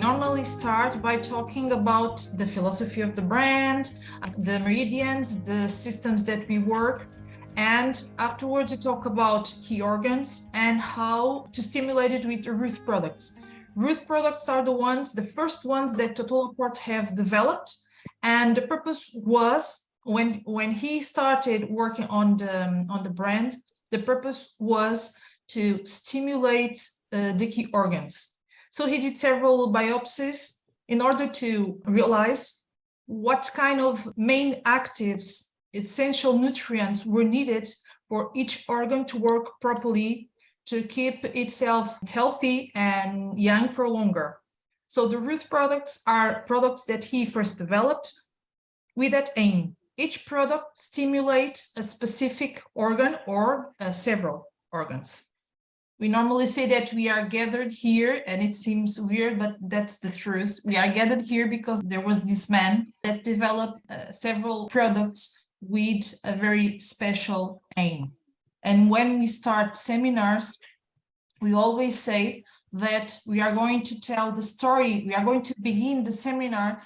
normally start by talking about the philosophy of the brand, the meridians, the systems that we work, and afterwards we talk about key organs and how to stimulate it with root products. Root products are the first ones that Laporte have developed, and the purpose was when he started working on the brand, the purpose was to stimulate the key organs. So he did several biopsies in order to realize what kind of main actives, essential nutrients were needed for each organ to work properly, to keep itself healthy and young for longer. So the root products are products that he first developed with that aim. Each product stimulates a specific organ or several organs. We normally say that we are gathered here, and it seems weird, but that's the truth. We are gathered here because there was this man that developed several products with a very special aim. And when we start seminars, we always say that we are going to tell the story. We are going to begin the seminar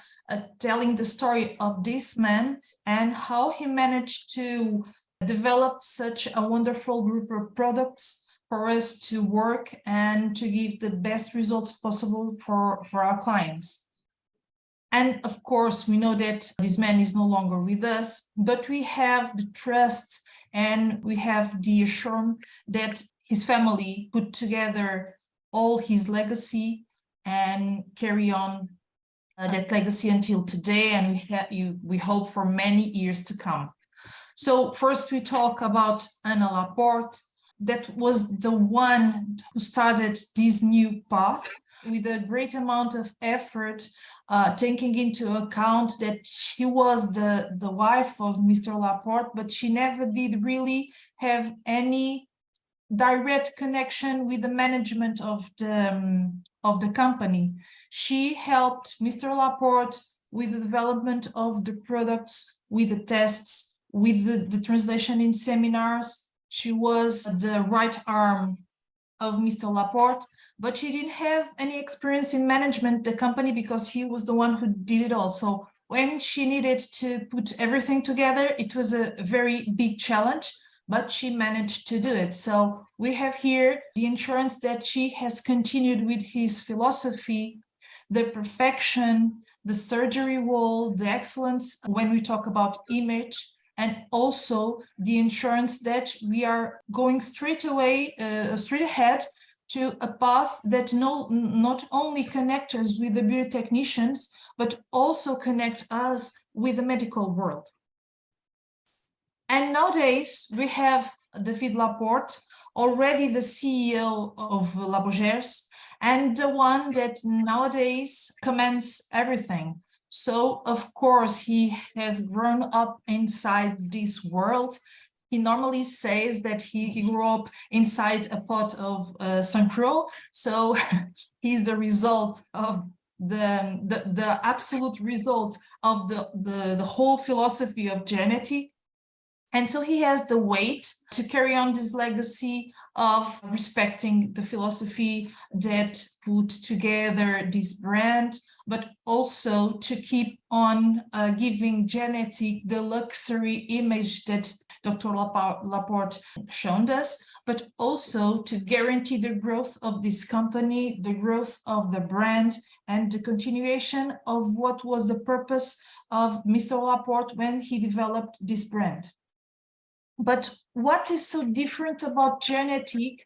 telling the story of this man and how he managed to develop such a wonderful group of products for us to work and to give the best results possible for our clients. And of course, we know that this man is no longer with us, but we have the trust and we have the assurance that his family put together all his legacy and carry on that legacy until today, and we hope for many years to come. So first we talk about Anna Laporte. That was the one who started this new path with a great amount of effort, taking into account that she was the wife of Mr. Laporte, but she never did really have any direct connection with the management of the company. She helped Mr. Laporte with the development of the products, with the tests, with the translation in seminars. She was the right arm of Mr. Laporte, but she didn't have any experience in management the company because he was the one who did it all. So when she needed to put everything together, it was a very big challenge, but she managed to do it. So we have here the assurance that she has continued with his philosophy, the perfection, the surgery wall, the excellence when we talk about image, and also the assurance that we are going straight ahead to a path that not only connects us with the beauty technicians, but also connect us with the medical world. And nowadays we have David Laporte, already the CEO of Laborgers, and the one that nowadays commands everything. So, of course, he has grown up inside this world. He normally says that he grew up inside a pot of sucrose. So he's the result of the absolute result of the whole philosophy of GERnétic. And so he has the weight to carry on this legacy of respecting the philosophy that put together this brand, but also to keep on giving GERnétic the luxury image that Dr. Laporte showed us, but also to guarantee the growth of this company, the growth of the brand, and the continuation of what was the purpose of Mr. Laporte when he developed this brand. But what is so different about GERnétic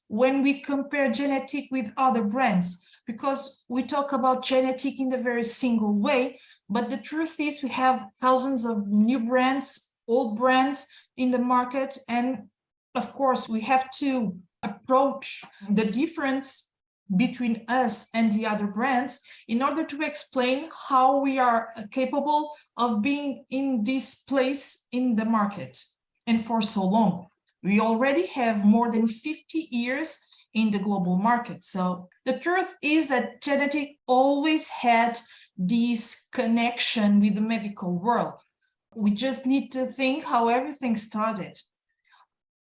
when we compare GERnétic with other brands? Because we talk about GERnétic in a very single way, but the truth is we have thousands of new brands, old brands in the market, and of course we have to approach the difference between us and the other brands in order to explain how we are capable of being in this place in the market. And for so long, we already have more than 50 years in the global market. So the truth is that GERnétic always had this connection with the medical world. We just need to think how everything started.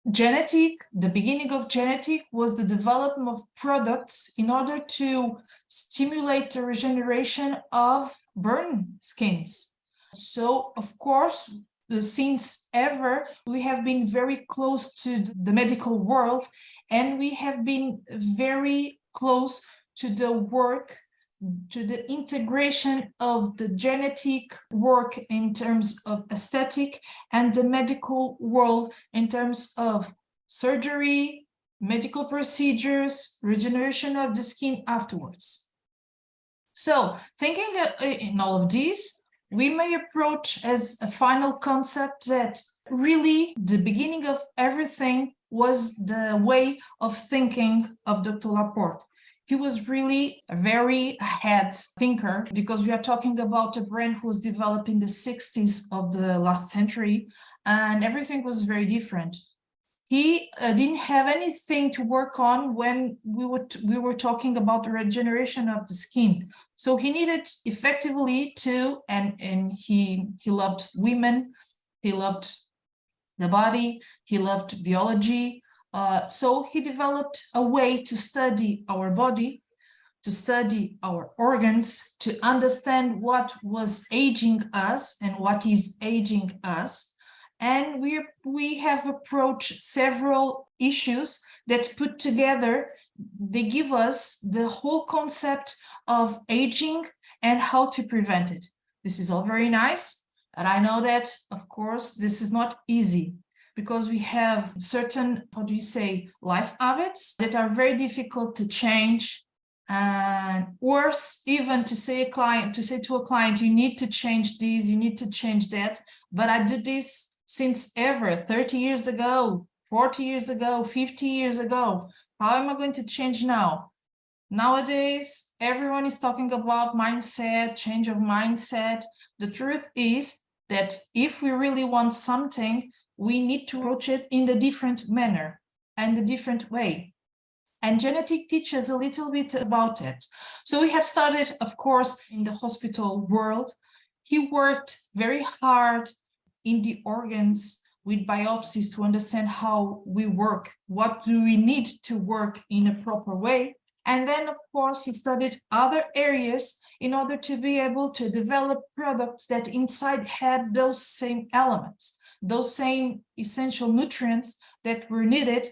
GERnétic, the beginning of GERnétic was the development of products in order to stimulate the regeneration of burned skins. So, of course, since ever, we have been very close to the medical world, and we have been very close to the work, to the integration of the GERnétic work in terms of aesthetic and the medical world in terms of surgery, medical procedures, regeneration of the skin afterwards. So, thinking in all of these, we may approach as a final concept that really the beginning of everything was the way of thinking of Dr. Laporte. He was really a very ahead thinker, because we are talking about a brand who was developed in the 60s of the last century, and everything was very different. He didn't have anything to work on when we were talking about the regeneration of the skin. So he needed effectively to, and he loved women, he loved the body, he loved biology. So he developed a way to study our body, to study our organs, to understand what was aging us and what is aging us. And we have approached several issues that put together, they give us the whole concept of aging and how to prevent it. This is all very nice. And I know that, of course, this is not easy, because we have certain, how do you say, life habits that are very difficult to change. And worse, even to say to a client, you need to change this, you need to change that. But I did this since ever, 30 years ago, 40 years ago, 50 years ago. How am I going to change now? Nowadays, everyone is talking about mindset, change of mindset. The truth is that if we really want something, we need to approach it in a different manner and a different way. And GERnétic teaches a little bit about it. So we have started, of course, in the hospital world. He worked very hard in the organs with biopsies to understand how we work, what do we need to work in a proper way. And then, of course, he studied other areas in order to be able to develop products that inside had those same elements, those same essential nutrients that were needed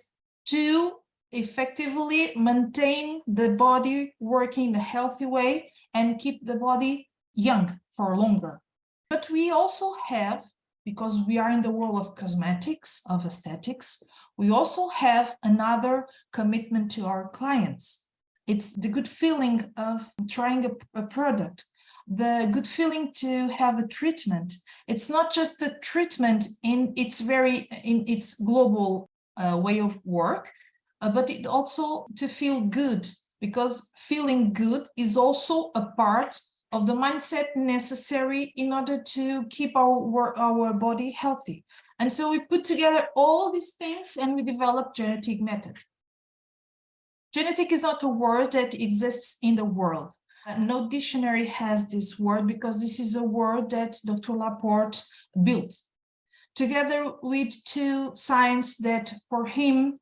to effectively maintain the body working in a healthy way and keep the body young for longer. But we also have, because we are in the world of cosmetics, of aesthetics, we also have another commitment to our clients. It's the good feeling of trying a product, the good feeling to have a treatment. It's not just a treatment in its global way of work, but it also to feel good, because feeling good is also a part of the mindset necessary in order to keep our body healthy. And so we put together all these things and we developed GERnétic method. GERnétic is not a word that exists in the world. No dictionary has this word, because this is a word that Dr. Laporte built together with two science that for him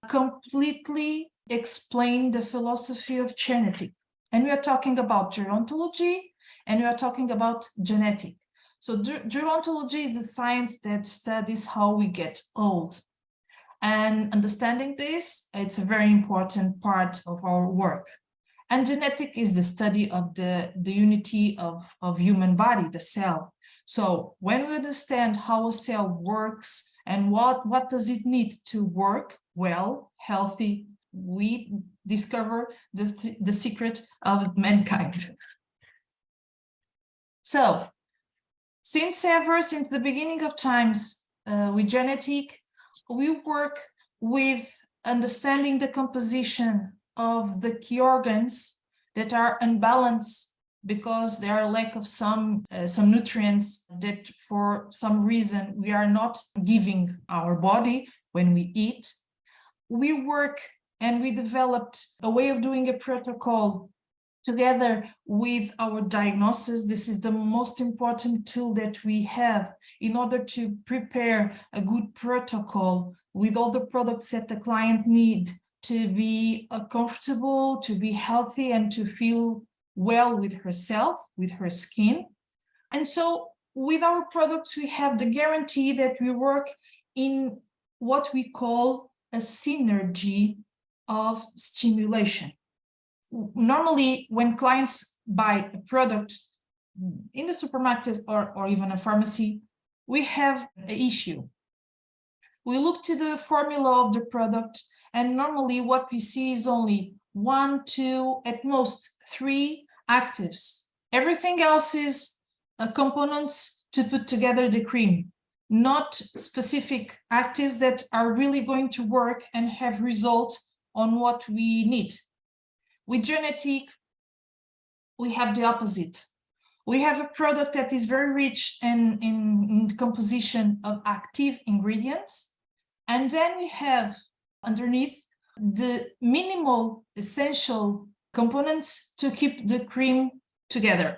completely explain the philosophy of GERnétic. And we are talking about gerontology, and we are talking about GERnétic. So gerontology is a science that studies how we get old. And understanding this, it's a very important part of our work. And GERnétic is the study of the unity of human body, the cell. So when we understand how a cell works and what does it need to work well, healthy, we discover the secret of mankind. So, since the beginning of times, with GERnétic, we work with understanding the composition of the key organs that are unbalanced because there are lack of some nutrients that for some reason we are not giving our body when we eat. We work and we developed a way of doing a protocol Together with our diagnosis, this is the most important tool that we have in order to prepare a good protocol with all the products that the client need to be comfortable, to be healthy, and to feel well with herself, with her skin. And so with our products, we have the guarantee that we work in what we call a synergy of stimulation. Normally, when clients buy a product in the supermarket or even a pharmacy, we have an issue. We look to the formula of the product, and normally what we see is only 1, 2, at most 3 actives. Everything else is components to put together the cream, not specific actives that are really going to work and have results on what we need. With GERnétic, we have the opposite. We have a product that is very rich in the composition of active ingredients. And then we have underneath the minimal essential components to keep the cream together.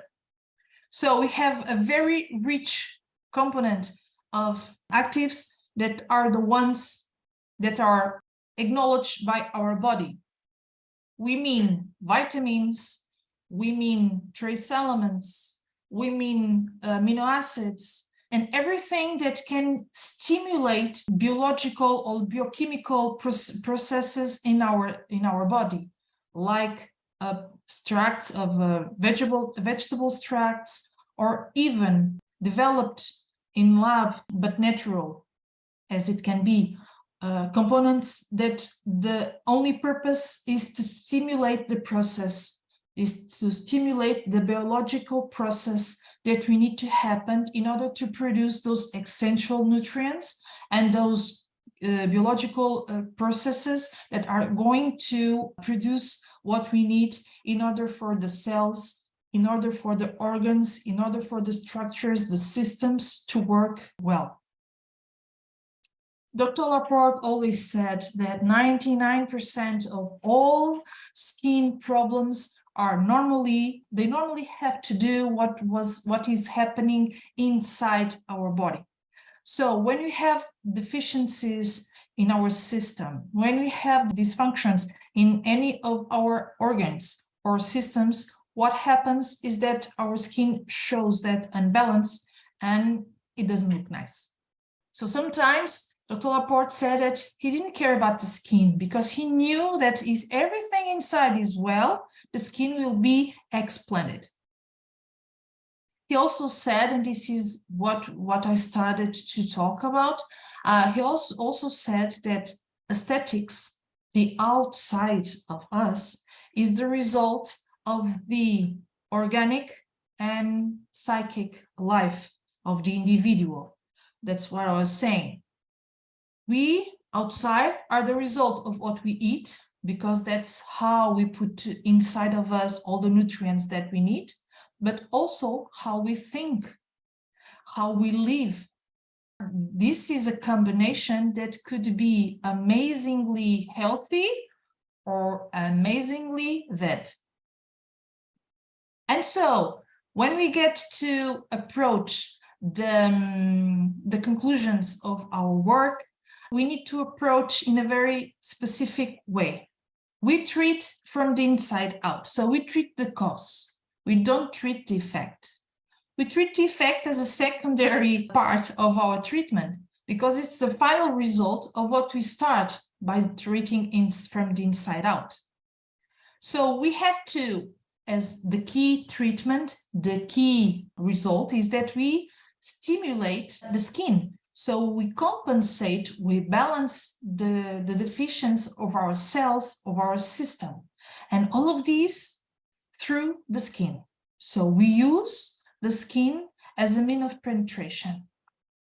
So we have a very rich component of actives that are the ones that are acknowledged by our body. We mean vitamins, we mean trace elements, we mean amino acids, and everything that can stimulate biological or biochemical processes in our body, like extracts of vegetable extracts, or even developed in lab but natural as it can be, components that the only purpose is to stimulate the process, is to stimulate the biological process that we need to happen in order to produce those essential nutrients and those biological processes that are going to produce what we need in order for the cells, in order for the organs, in order for the structures, the systems to work well. Dr. Laporte always said that 99% of all skin problems are normally have to do what is happening inside our body. So when we have deficiencies in our system, when we have dysfunctions in any of our organs or systems, what happens is that our skin shows that unbalance and it doesn't look nice. So sometimes Dr. Laporte said that he didn't care about the skin because he knew that if everything inside is well, the skin will be splendid. He also said, and this is what I started to talk about, he also said that aesthetics, the outside of us, is the result of the organic and psychic life of the individual. That's what I was saying. We outside are the result of what we eat, because that's how we put inside of us all the nutrients that we need, but also how we think, how we live. This is a combination that could be amazingly healthy or amazingly bad. And so when we get to approach the conclusions of our work, we need to approach in a very specific way. We treat from the inside out. So we treat the cause. We don't treat the effect. We treat the effect as a secondary part of our treatment because it's the final result of what we start by treating from the inside out. So we have to, as the key treatment, the key result is that we stimulate the skin. So we compensate, we balance the deficiencies of our cells, of our system, and all of these through the skin. So we use the skin as a means of penetration.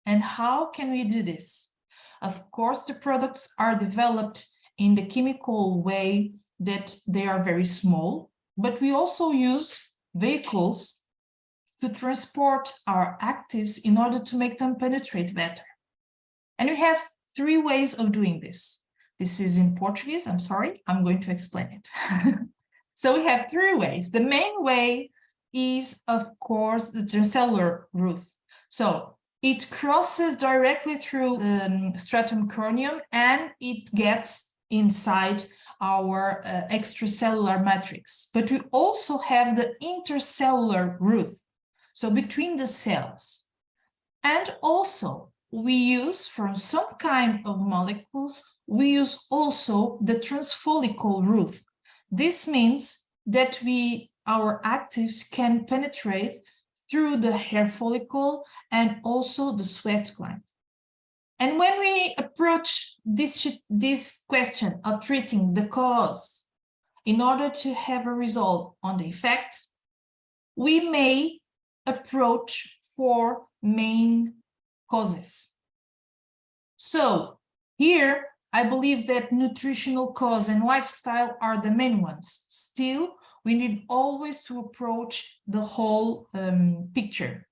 And how can we do this? Of course, the products are developed in the chemical way that they are very small, but we also use vehicles to transport our actives in order to make them penetrate better. And we have 3 ways of doing this. This is in Portuguese, I'm sorry, I'm going to explain it. So we have three ways. The main way is, of course, the transcellular route. So it crosses directly through the stratum corneum and it gets inside our extracellular matrix. But we also have the intercellular route, so between the cells. And also we use, from some kind of molecules, we use also the transfollicle route. This means that our actives can penetrate through the hair follicle and also the sweat gland. And when we approach this question of treating the cause in order to have a result on the effect, we may approach 4 main causes. So here, I believe that nutritional cause and lifestyle are the main ones. Still, we need always to approach the whole picture.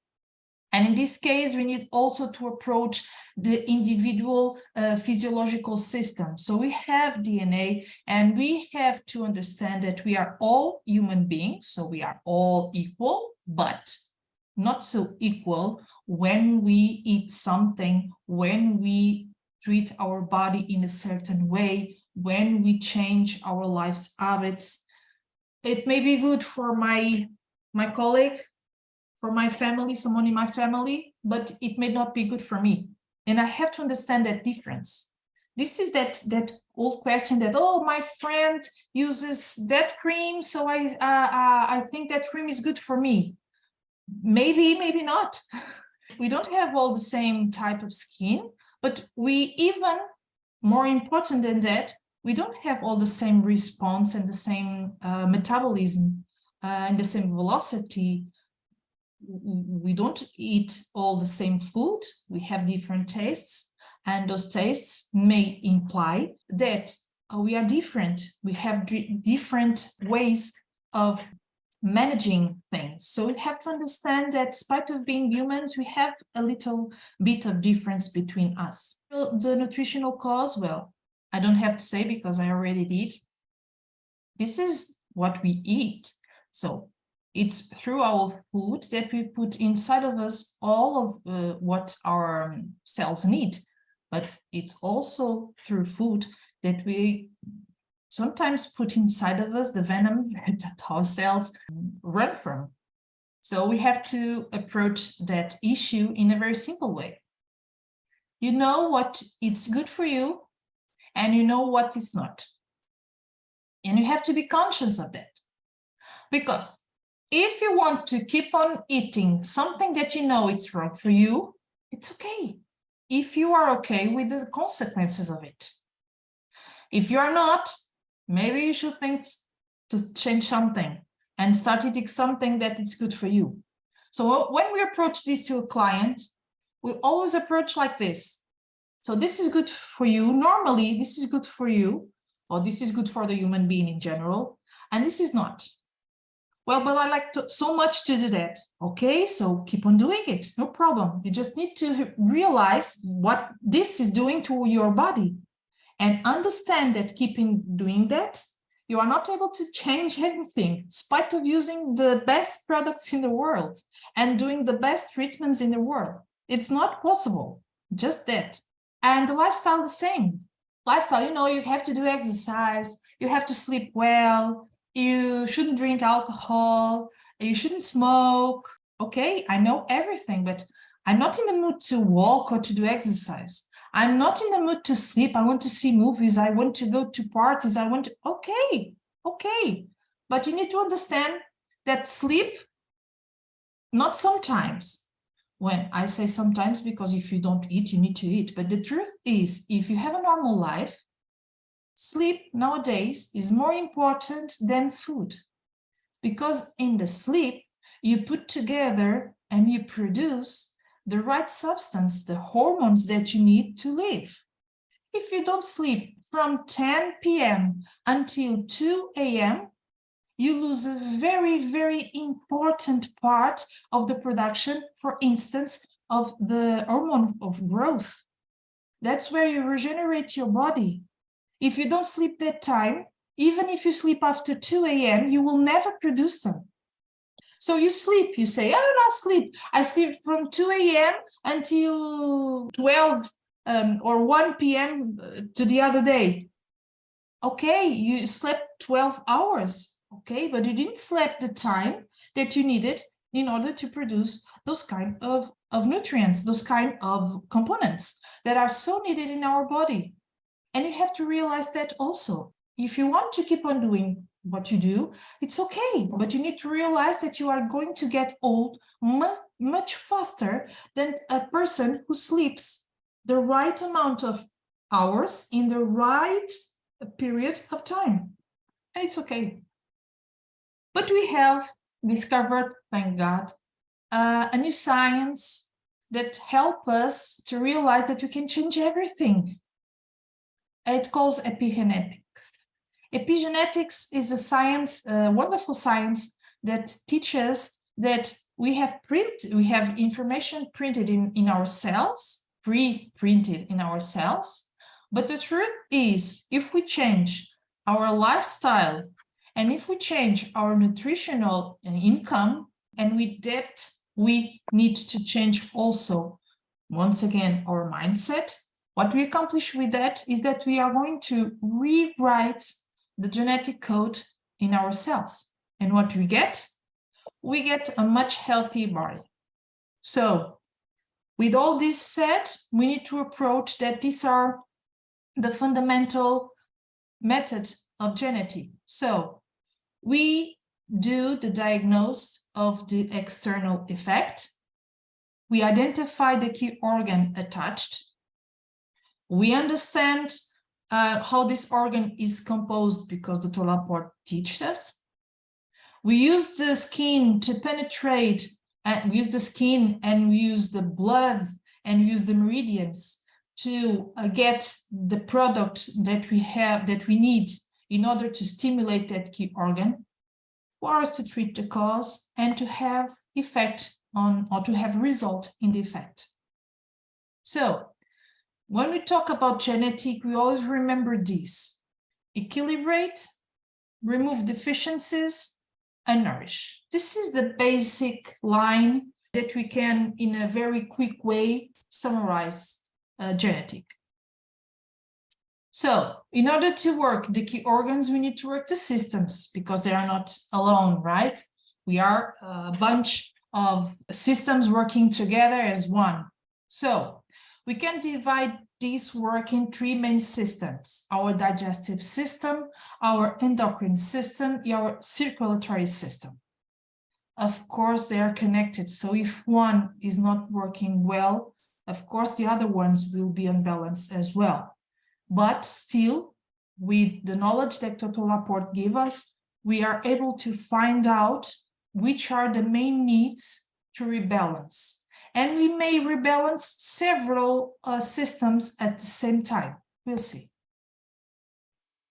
And in this case, we need also to approach the individual physiological system. So we have DNA, and we have to understand that we are all human beings, so we are all equal, but not so equal when we eat something, when we treat our body in a certain way, when we change our life's habits. It may be good for my colleague, for my family, someone in my family, but it may not be good for me. And I have to understand that difference. This is that old question that, oh, my friend uses that cream, so I think that cream is good for me. Maybe, maybe not. We don't have all the same type of skin, but we, even more important than that, we don't have all the same response and the same metabolism and the same velocity. We don't eat all the same food. We have different tastes, and those tastes may imply that we are different. We have different ways of managing things. So we have to understand that, in spite of being humans, we have a little bit of difference between us. The nutritional cause, well, I don't have to say because I already did. This is what we eat. So it's through our food that we put inside of us all of what our cells need. But it's also through food that we sometimes put inside of us the venom that our cells run from. So we have to approach that issue in a very simple way. You know what is good for you, and you know what is not. And you have to be conscious of that. Because if you want to keep on eating something that you know it's wrong for you, it's okay. If you are okay with the consequences of it. If you are not, maybe you should think to change something and start eating something that is good for you. So when we approach this to a client, we always approach like this. So this is good for you. Normally, this is good for you, or this is good for the human being in general, and this is not. Well, but I like so much to do that. Okay, so keep on doing it. No problem. You just need to realize what this is doing to your body and understand that keeping doing that, you are not able to change anything, in spite of using the best products in the world and doing the best treatments in the world. It's not possible, just that. And the lifestyle the same. Lifestyle, you know, you have to do exercise, you have to sleep well, you shouldn't drink alcohol, you shouldn't smoke. Okay, I know everything, but I'm not in the mood to walk or to do exercise. I'm not in the mood to sleep. I want to see movies. I want to go to parties. Okay. But you need to understand that sleep, not sometimes. When I say sometimes, because if you don't eat, you need to eat. But the truth is, if you have a normal life, sleep nowadays is more important than food. Because in the sleep, you put together and you produce the right substance, the hormones that you need to live. If you don't sleep from 10 p.m. until 2 a.m., you lose a very, very important part of the production, for instance, of the hormone of growth. That's where you regenerate your body. If you don't sleep that time, even if you sleep after 2 a.m., you will never produce them. So you sleep, you say, I do not sleep. I sleep from 2 a.m. until 12 or 1 p.m. to the other day. Okay, you slept 12 hours, okay, but you didn't sleep the time that you needed in order to produce those kind of nutrients, those kind of components that are so needed in our body. And you have to realize that also. If you want to keep on doing what you do, it's okay, but you need to realize that you are going to get old much faster than a person who sleeps the right amount of hours in the right period of time. And it's okay. But we have discovered, thank God, a new science that helps us to realize that we can change everything. It calls epigenetics. Epigenetics is a science, a wonderful science that teaches that we have information printed in our cells, pre-printed in our cells. But the truth is, if we change our lifestyle and if we change our nutritional income, and with that, we need to change also, once again, our mindset. What we accomplish with that is that we are going to rewrite the genetic code in our cells. And what we get? We get a much healthier body. So, with all this said, we need to approach that these are the fundamental methods of GERnétic. So, we do the diagnosis of the external effect. We identify the key organ attached. We understand how this organ is composed because Dr. Laporte teaches us. We use the skin to penetrate, and use the skin, and we use the blood and use the meridians to get the product that we need in order to stimulate that key organ, for us to treat the cause and to have effect on, or to have result in the effect. So, when we talk about GERnétic, we always remember this: equilibrate, remove deficiencies, and nourish. This is the basic line that we can, in a very quick way, summarize GERnétic. So, in order to work the key organs, we need to work the systems, because they are not alone, right? We are a bunch of systems working together as one. So, we can divide this work in 3 main systems: our digestive system, our endocrine system, our circulatory system. Of course, they are connected. So if one is not working well, of course, the other ones will be unbalanced as well. But still, with the knowledge that Dr. Laporte gave us, we are able to find out which are the main needs to rebalance. And we may rebalance several systems at the same time. We'll see.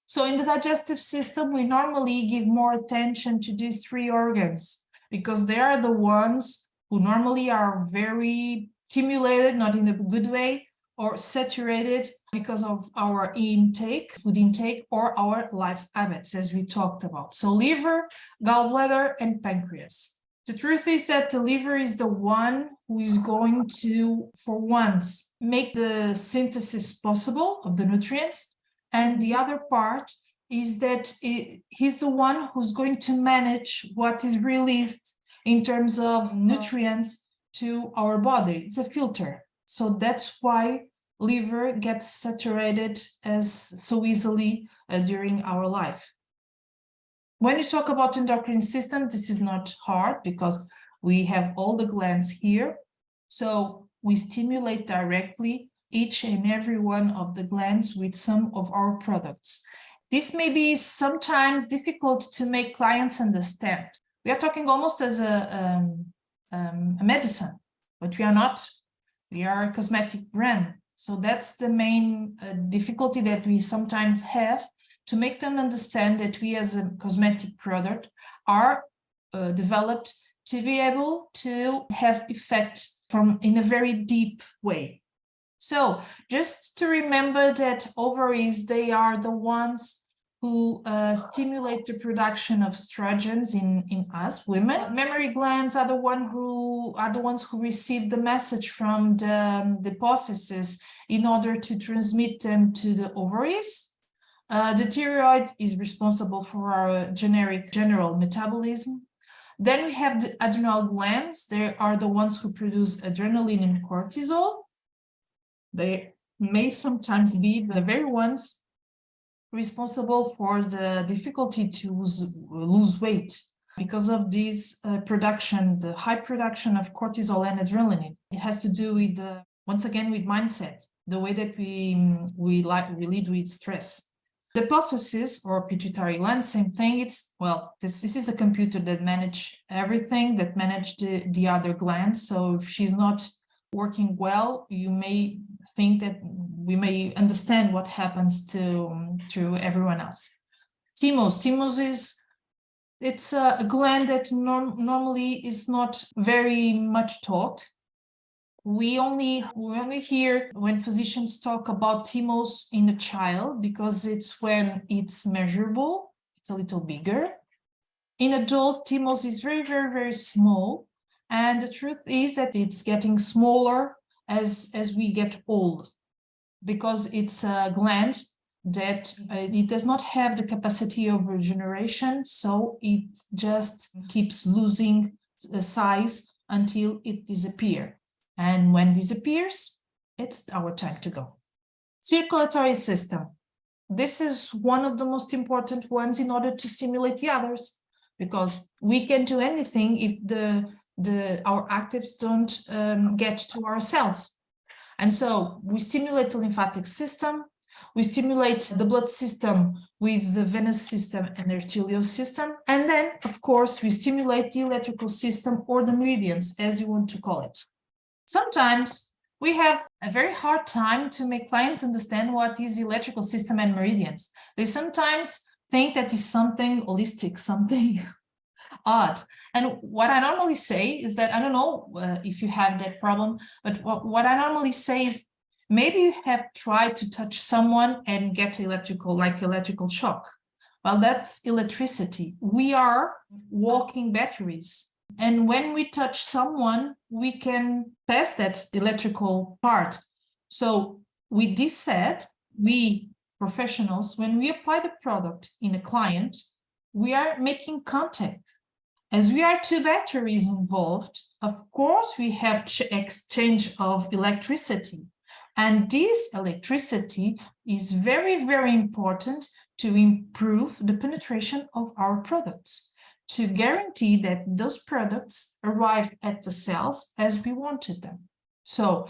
So in the digestive system, we normally give more attention to these 3 organs because they are the ones who normally are very stimulated, not in a good way, or saturated because of our food intake, or our life habits, as we talked about. So liver, gallbladder, and pancreas. The truth is that the liver is the one who is going to, for once, make the synthesis possible of the nutrients. And the other part is that he's the one who's going to manage what is released in terms of nutrients to our body. It's a filter. So that's why liver gets saturated so easily during our life. When you talk about endocrine system, this is not hard because we have all the glands here. So we stimulate directly each and every one of the glands with some of our products. This may be sometimes difficult to make clients understand. We are talking almost as a medicine, but we are not. We are a cosmetic brand. So that's the main difficulty that we sometimes have, to make them understand that we as a cosmetic product are developed to be able to have effect in a very deep way. So just to remember that ovaries, they are the ones who stimulate the production of estrogens in us women. Mammary glands are the ones who receive the message from the epiphysis in order to transmit them to the ovaries. The thyroid is responsible for our general metabolism. Then we have the adrenal glands. They are the ones who produce adrenaline and cortisol. They may sometimes be the very ones responsible for the difficulty to lose weight because of this production, the high production of cortisol and adrenaline. It has to do with, once again, with mindset, the way that we lead with stress. The epiphysis or pituitary gland, same thing. It's, well, this is a computer that manages everything, that manages the other glands. So if she's not working well, you may think that we may understand what happens to everyone else. Thymus it's a gland that normally is not very much taught. We only hear when physicians talk about thymus in a child because it's when it's measurable, it's a little bigger. In adult, thymus is very, very, very small. And the truth is that it's getting smaller as we get old, because it's a gland that it does not have the capacity of regeneration, so it just keeps losing the size until it disappears. And when it disappears, it's our time to go. Circulatory system. This is one of the most important ones in order to stimulate the others, because we can do anything if our actives don't get to our cells. And so we stimulate the lymphatic system, we stimulate the blood system with the venous system and the arterial system, and then, of course, we stimulate the electrical system or the meridians, as you want to call it. Sometimes we have a very hard time to make clients understand what is the electrical system and meridians. They sometimes think that is something holistic, something odd. And what I normally say is that, I don't know if you have that problem, but what I normally say is, maybe you have tried to touch someone and get electrical shock. Well, that's electricity. We are walking batteries. And when we touch someone, we can pass that electrical part. So with this said, we professionals, when we apply the product in a client, we are making contact. As we are two batteries involved, of course, we have exchange of electricity. And this electricity is very, very important to improve the penetration of our products, to guarantee that those products arrive at the cells as we wanted them. So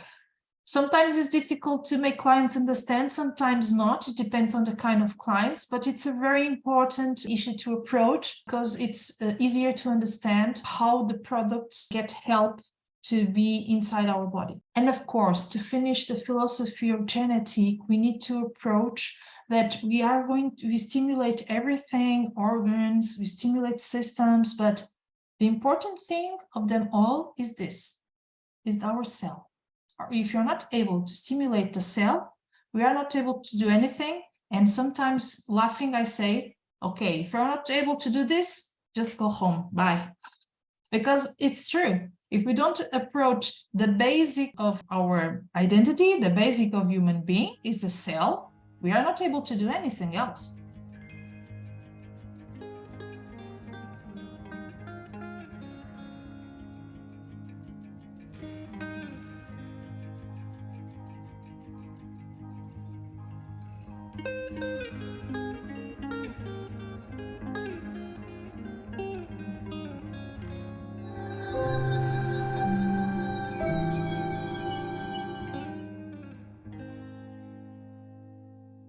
sometimes it's difficult to make clients understand, sometimes not. It depends on the kind of clients, but it's a very important issue to approach because it's easier to understand how the products get help to be inside our body. And of course, to finish the philosophy of GERnétic, we need to approach that we stimulate everything, organs, we stimulate systems, but the important thing of them all is this, is our cell. If you're not able to stimulate the cell, we are not able to do anything. And sometimes laughing, I say, okay, if you're not able to do this, just go home, bye. Because it's true. If we don't approach the basic of our identity, the basic of human being is the cell, we are not able to do anything else.